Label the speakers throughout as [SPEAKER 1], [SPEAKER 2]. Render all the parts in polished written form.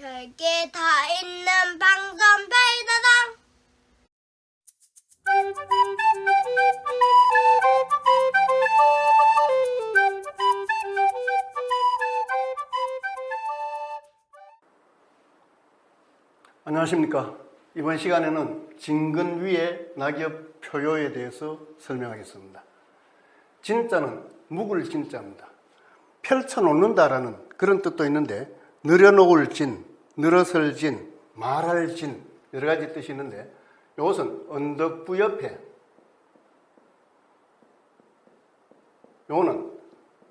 [SPEAKER 1] 별게 다 있는 방송 페이더당.
[SPEAKER 2] 안녕하십니까. 이번 시간에는 진근 위의 낙엽 표요에 대해서 설명하겠습니다. 진자는 묵을 진자입니다. 펼쳐놓는다라는 그런 뜻도 있는데, 늘여놓을 진, 늘어설 진, 말할 진, 여러 가지 뜻이 있는데, 이것은 언덕부 옆에, 요거는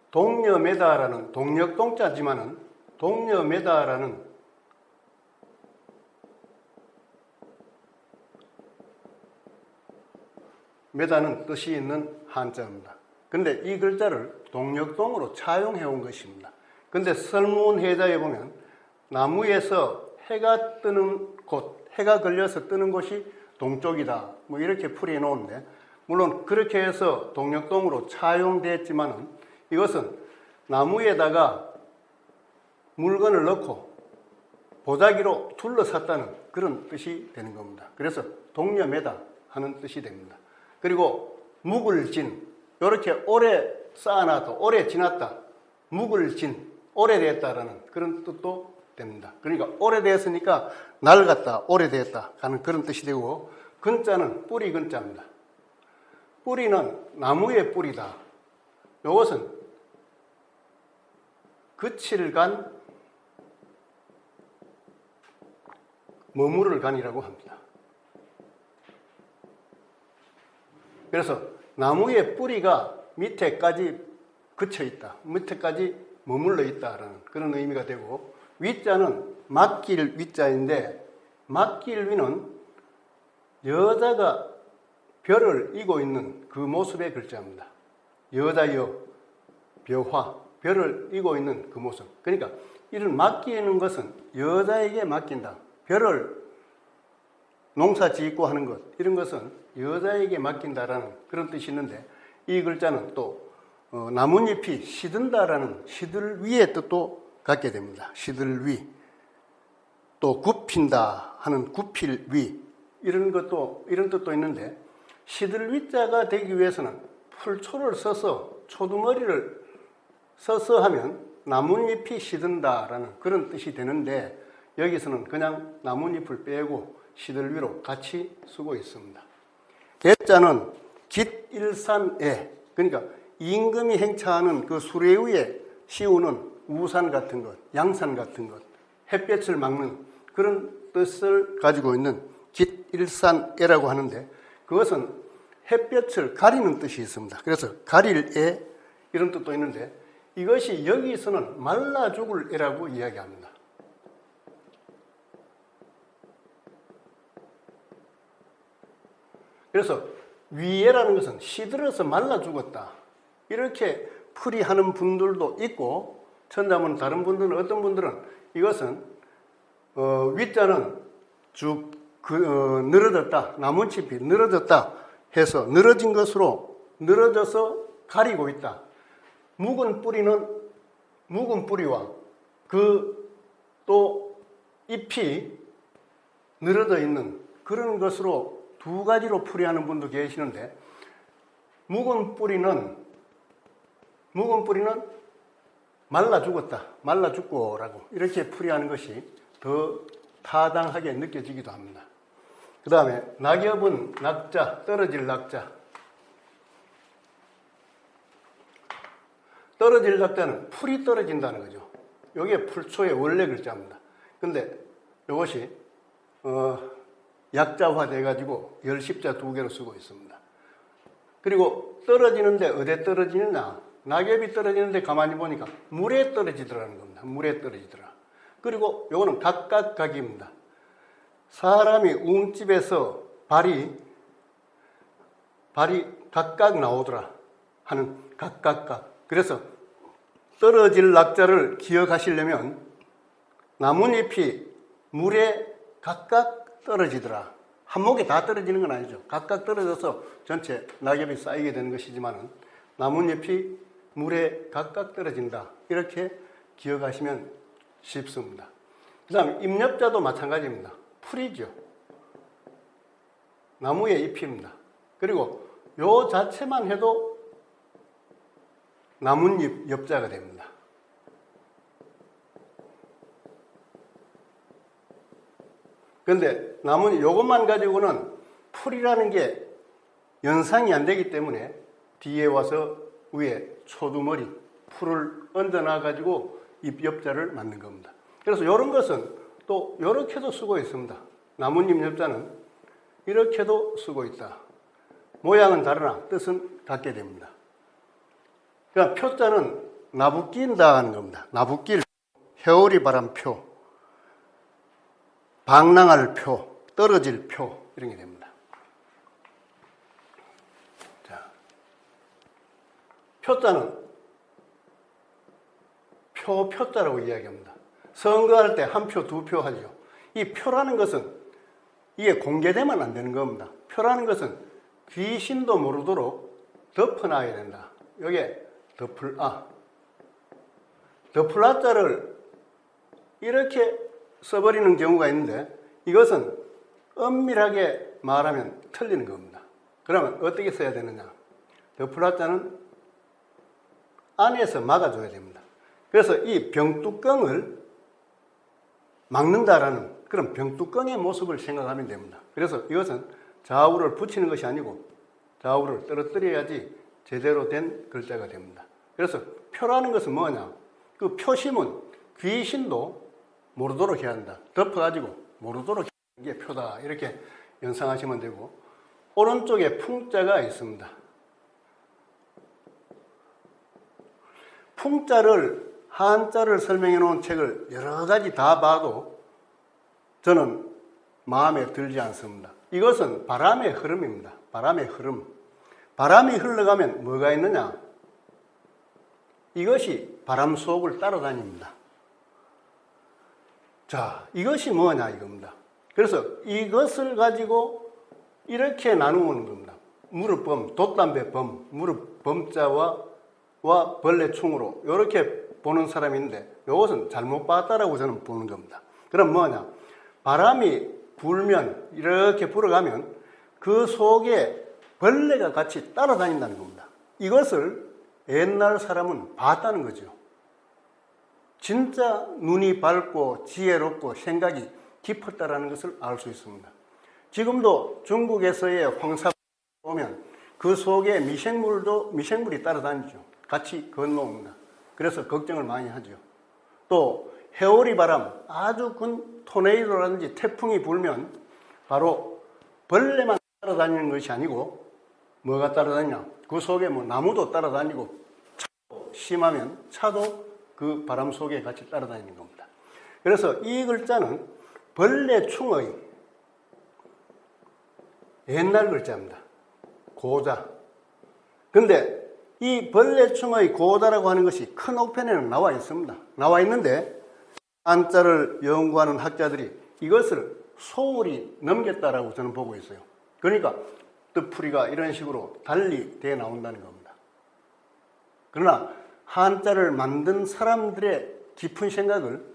[SPEAKER 2] 동여매다라는, 동력동자지만은 동여매다라는 매다는 뜻이 있는 한자입니다. 근데 이 글자를 동력동으로 차용해 온 것입니다. 근데 설문해자에 보면 나무에서 해가 뜨는 곳, 해가 걸려서 뜨는 곳이 동쪽이다, 뭐 이렇게 풀이해 놓은데, 물론 그렇게 해서 동력동으로 차용됐지만은 이것은 나무에다가 물건을 넣고 보자기로 둘러쌌다는 그런 뜻이 되는 겁니다. 그래서 동여매다 하는 뜻이 됩니다. 그리고 묵을 진, 이렇게 오래 쌓아놔도 오래 지났다, 묵을 진, 오래됐다라는 그런 뜻도 됩니다. 그러니까 오래됐으니까 낡았다, 오래됐다 하는 그런 뜻이 되고, 근자는 뿌리 근자입니다. 뿌리는 나무의 뿌리다. 이것은 그칠간 머무를 간이라고 합니다. 그래서 나무의 뿌리가 밑에까지 그쳐 있다, 밑에까지 머물러 있다라는 그런 의미가 되고, 위자는 맡길 위자인데, 맡길 위는 여자가 별을 이고 있는 그 모습의 글자입니다. 여자여, 벼화, 별을 이고 있는 그 모습. 그러니까 이를 맡기는 것은 여자에게 맡긴다. 별을 농사 짓고 하는 것, 이런 것은 여자에게 맡긴다라는 그런 뜻이 있는데, 이 글자는 또 나뭇잎이 시든다라는 시들 위의 뜻도 갖게 됩니다. 시들 위. 또 굽힌다 하는 굽힐 위, 이런 뜻도 있는데, 시들 위자가 되기 위해서는 풀초를 써서, 초두머리를 써서 하면 나뭇잎이 시든다라는 그런 뜻이 되는데, 여기서는 그냥 나뭇잎을 빼고 시들 위로 같이 쓰고 있습니다. 대자는 깃일산에, 그러니까 임금이 행차하는 그 수레 위에 씌우는 우산 같은 것, 양산 같은 것, 햇볕을 막는 그런 뜻을 가지고 있는 깃일산에라고 하는데, 그것은 햇볕을 가리는 뜻이 있습니다. 그래서 가릴 애, 이런 뜻도 있는데, 이것이 여기서는 말라 죽을 애라고 이야기합니다. 그래서 위에라는 것은 시들어서 말라 죽었다, 이렇게 풀이하는 분들도 있고, 천자문 다른 분들은, 어떤 분들은 이것은 위자는 쭉 늘어졌다, 나뭇잎이 늘어졌다 해서 늘어진 것으로 늘어져서 가리고 있다. 묵은 뿌리와 그 또 잎이 늘어져 있는 그런 것으로 두 가지로 풀이하는 분도 계시는데, 묵은 뿌리는 말라 죽었다, 말라 죽고라고 이렇게 풀이하는 것이 더 타당하게 느껴지기도 합니다. 그 다음에 낙엽은 낙자, 떨어질 낙자. 떨어질 낙자는 풀이 떨어진다는 거죠. 이게 풀초의 원래 글자입니다. 근데 이것이 약자화 돼가지고 열십자 두 개로 쓰고 있습니다. 그리고 떨어지는데 어디에 떨어지느냐? 낙엽이 떨어지는데 가만히 보니까 물에 떨어지더라는 겁니다. 물에 떨어지더라. 그리고 요거는 각각각입니다. 사람이 웅집에서 발이 각각 나오더라 하는 각각각. 그래서 떨어질 낙자를 기억하시려면 나뭇잎이 물에 각각 떨어지더라. 한목에 다 떨어지는 건 아니죠. 각각 떨어져서 전체 낙엽이 쌓이게 되는 것이지만, 나뭇잎이 물에 각각 떨어진다, 이렇게 기억하시면 쉽습니다. 그 다음에 잎엽자도 마찬가지입니다. 풀이죠. 나무의 잎입니다. 그리고 요 자체만 해도 나뭇잎 엽자가 됩니다. 그런데 나뭇잎 요것만 가지고는 풀이라는 게 연상이 안 되기 때문에 뒤에 와서 위에 초두머리 풀을 얹어놔 가지고 잎 엽자를 만든 겁니다. 그래서 이런 것은 또 이렇게도 쓰고 있습니다. 나뭇잎 엽자는 이렇게도 쓰고 있다. 모양은 다르나 뜻은 같게 됩니다. 그러니까 표자는 나부낀다 하는 겁니다. 나부낄, 회오리 바람 표, 방랑할 표, 떨어질 표 이런 게 됩니다. 자, 표자는 표자라고 이야기합니다. 선거할 때 한 표, 두 표 하죠. 이 표라는 것은 이게 공개되면 안 되는 겁니다. 표라는 것은 귀신도 모르도록 덮어놔야 된다. 여기에 덮을아. 덮을아자를 이렇게 써버리는 경우가 있는데 이것은 엄밀하게 말하면 틀리는 겁니다. 그러면 어떻게 써야 되느냐? 덮을아자는 안에서 막아줘야 됩니다. 그래서 이 병뚜껑을 막는다라는 그런 병뚜껑의 모습을 생각하면 됩니다. 그래서 이것은 좌우를 붙이는 것이 아니고 좌우를 떨어뜨려야지 제대로 된 글자가 됩니다. 그래서 표라는 것은 뭐냐? 그 표심은 귀신도 모르도록 해야 한다. 덮어가지고 모르도록 하는 게 표다. 이렇게 연상하시면 되고 오른쪽에 풍자가 있습니다. 풍자를 한자를 설명해 놓은 책을 여러 가지 다 봐도 저는 마음에 들지 않습니다. 이것은 바람의 흐름입니다. 바람의 흐름. 바람이 흘러가면 뭐가 있느냐? 이것이 바람 속을 따라다닙니다. 자, 이것이 뭐냐 이겁니다. 그래서 이것을 가지고 이렇게 나누는 겁니다. 무릎범, 돛담배범, 무릎범자와 벌레충으로 이렇게 보는 사람이 있는데 이것은 잘못 봤다라고 저는 보는 겁니다. 그럼 뭐냐? 바람이 불면 이렇게 불어가면 그 속에 벌레가 같이 따라다닌다는 겁니다. 이것을 옛날 사람은 봤다는 거죠. 진짜 눈이 밝고 지혜롭고 생각이 깊었다라는 것을 알 수 있습니다. 지금도 중국에서의 황사 보면 그 속에 미생물이 따라다니죠. 같이 건너옵니다. 그래서 걱정을 많이 하죠. 또 회오리 바람, 아주 큰 토네이도라든지 태풍이 불면 바로 벌레만 따라다니는 것이 아니고 뭐가 따라다니냐? 그 속에 뭐 나무도 따라다니고 차도 심하면 차도 그 바람 속에 같이 따라다니는 겁니다. 그래서 이 글자는 벌레충의 옛날 글자입니다. 고자. 근데 이 벌레충의 고자라고 하는 것이 큰 옥편에는 나와 있습니다. 나와 있는데 한자를 연구하는 학자들이 이것을 소홀히 넘겼다라고 저는 보고 있어요. 그러니까 뜻풀이가 이런 식으로 달리 돼 나온다는 겁니다. 그러나 한자를 만든 사람들의 깊은 생각을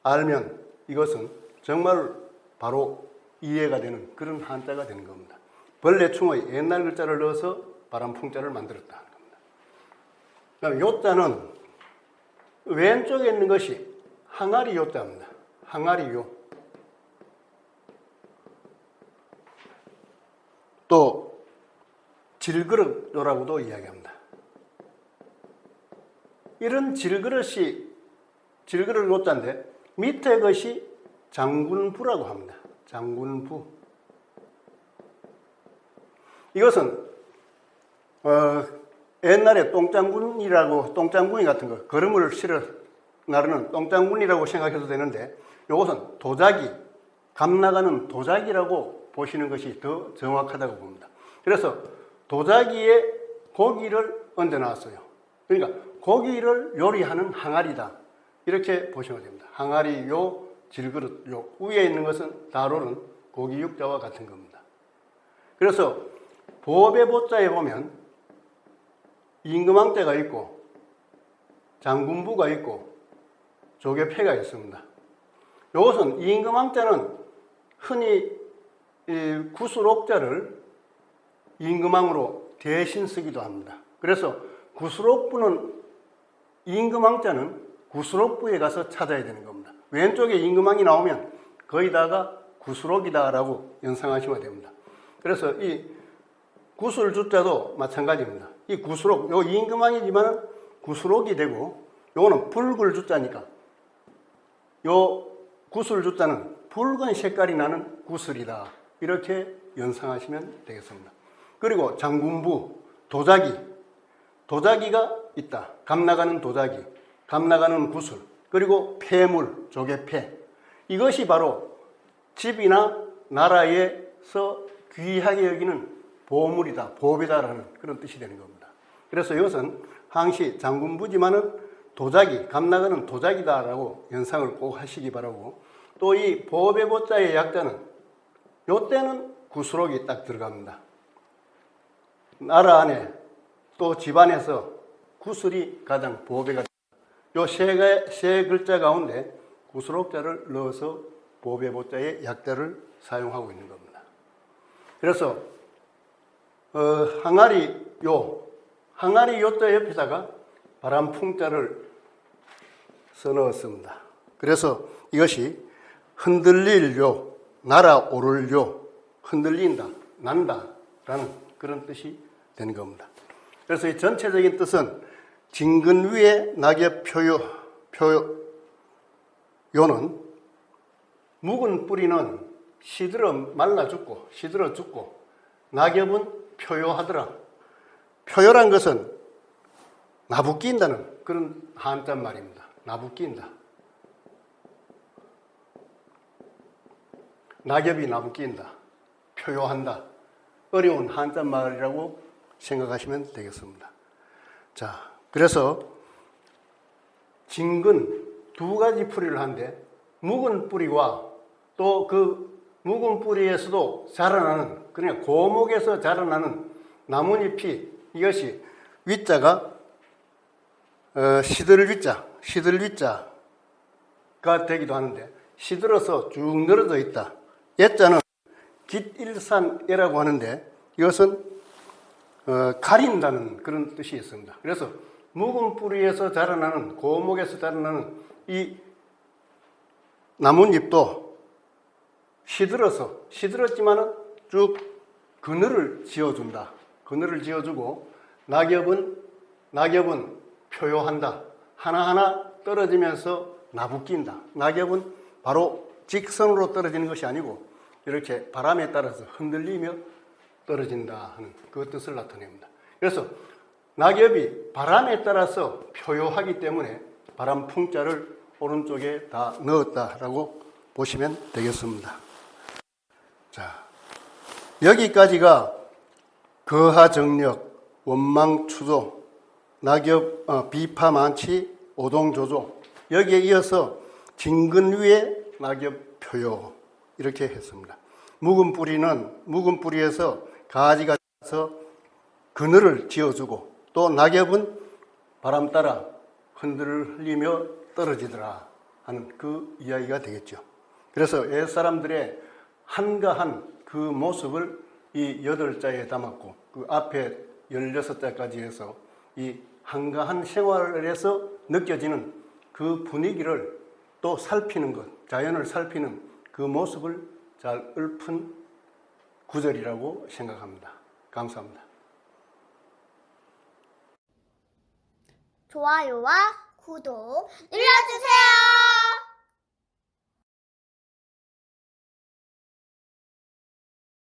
[SPEAKER 2] 알면 이것은 정말 바로 이해가 되는 그런 한자가 되는 겁니다. 벌레충의 옛날 글자를 넣어서 바람풍자를 만들었다는 겁니다. 그럼 요자는 왼쪽에 있는 것이 항아리 요자입니다. 항아리 요. 또 질그릇 요라고도 이야기합니다. 이런 질그릇 요자인데 밑에 것이 장군부라고 합니다. 장군부. 이것은 옛날에 똥장군이 같은 거 걸음을 실어 나르는 똥장군이라고 생각해도 되는데 이것은 도자기, 감 나가는 도자기라고 보시는 것이 더 정확하다고 봅니다. 그래서 도자기에 고기를 얹어 놨어요. 그러니까 고기를 요리하는 항아리다. 이렇게 보시면 됩니다. 항아리 요, 질그릇 요. 위에 있는 것은 다루는 고기 육자와 같은 겁니다. 그래서 보배 보자에 보면 임금왕자가 있고 장군부가 있고 조개패가 있습니다. 이것은 임금왕자는 흔히 이 구술옥자를 임금왕으로 대신 쓰기도 합니다. 그래서 구술옥부는 임금왕자는 구술옥부에 가서 찾아야 되는 겁니다. 왼쪽에 임금왕이 나오면 거의 다가 구술옥이다라고 연상하시면 됩니다. 그래서 이 구술주자도 마찬가지입니다. 이 구술옥, 요 임금왕이지만 구술옥이 되고, 요거는 붉을주자니까 요 구술주자는 붉은 색깔이 나는 구슬이다. 이렇게 연상하시면 되겠습니다. 그리고 장군부, 도자기가 있다. 감나가는 도자기, 감나가는 구슬, 그리고 폐물, 조개패. 이것이 바로 집이나 나라에서 귀하게 여기는 보물이다, 보배다라는 그런 뜻이 되는 겁니다. 그래서 이것은 항시 장군부지만은 도자기, 감나가는 도자기다라고 연상을 꼭 하시기 바라고, 또 이 보배보자의 약자는 요때는 구술옥이 딱 들어갑니다. 나라 안에 또 집안에서 구술이 가장 보배가 됩니다. 요 세 글자 가운데 구술옥자를 넣어서 보배보자의 약자를 사용하고 있는 겁니다. 그래서 항아리 요자 옆에다가 바람풍자를 써넣었습니다. 그래서 이것이 흔들릴 요, 날아오를 요, 흔들린다, 난다라는 그런 뜻이 되는 겁니다. 그래서 이 전체적인 뜻은 진근 위에 낙엽 요는 묵은 뿌리는 시들어 말라 죽고 시들어 죽고 낙엽은 표요하더라. 표요란 것은 나부낀다는 그런 한자 말입니다. 나부낀다. 낙엽이 나부낀다. 표요한다. 어려운 한자 말이라고 생각하시면 되겠습니다. 자, 그래서 진근 두 가지 뿌리를 하는데 묵은 뿌리와 또 그 묵은 뿌리에서도 자라나는, 그러니까 고목에서 자라나는 나뭇잎이, 이것이 위자가 시들위자가 되기도 하는데 시들어서 쭉 늘어져 있다. 예자는 깃일산예라고 하는데 이것은 가린다는 그런 뜻이 있습니다. 그래서 묵은 뿌리에서 자라나는, 고목에서 자라나는 이 나뭇잎도 시들었지만은 쭉 그늘을 지어준다. 그늘을 지어주고 낙엽은 표요한다. 하나하나 떨어지면서 나부낀다. 낙엽은 바로 직선으로 떨어지는 것이 아니고 이렇게 바람에 따라서 흔들리며 떨어진다 하는 그 뜻을 나타냅니다. 그래서 낙엽이 바람에 따라서 표요하기 때문에 바람풍자를 오른쪽에 다 넣었다라고 보시면 되겠습니다. 자, 여기까지가 거하정력, 원망추조, 낙엽, 비파만치, 오동조조, 여기에 이어서 진근 위에 낙엽 표요, 이렇게 했습니다. 묵은 뿌리에서 가지가 나서 그늘을 지어주고, 또 낙엽은 바람 따라 흔들리며 떨어지더라 하는 그 이야기가 되겠죠. 그래서 옛사람들의 한가한 그 모습을 이 8자에 담았고, 그 앞에 16자까지 해서 이 한가한 생활에서 느껴지는 그 분위기를 또 살피는 것, 자연을 살피는 그 모습을 잘 읊은 구절이라고 생각합니다. 감사합니다.
[SPEAKER 1] 좋아요와 구독 눌러주세요.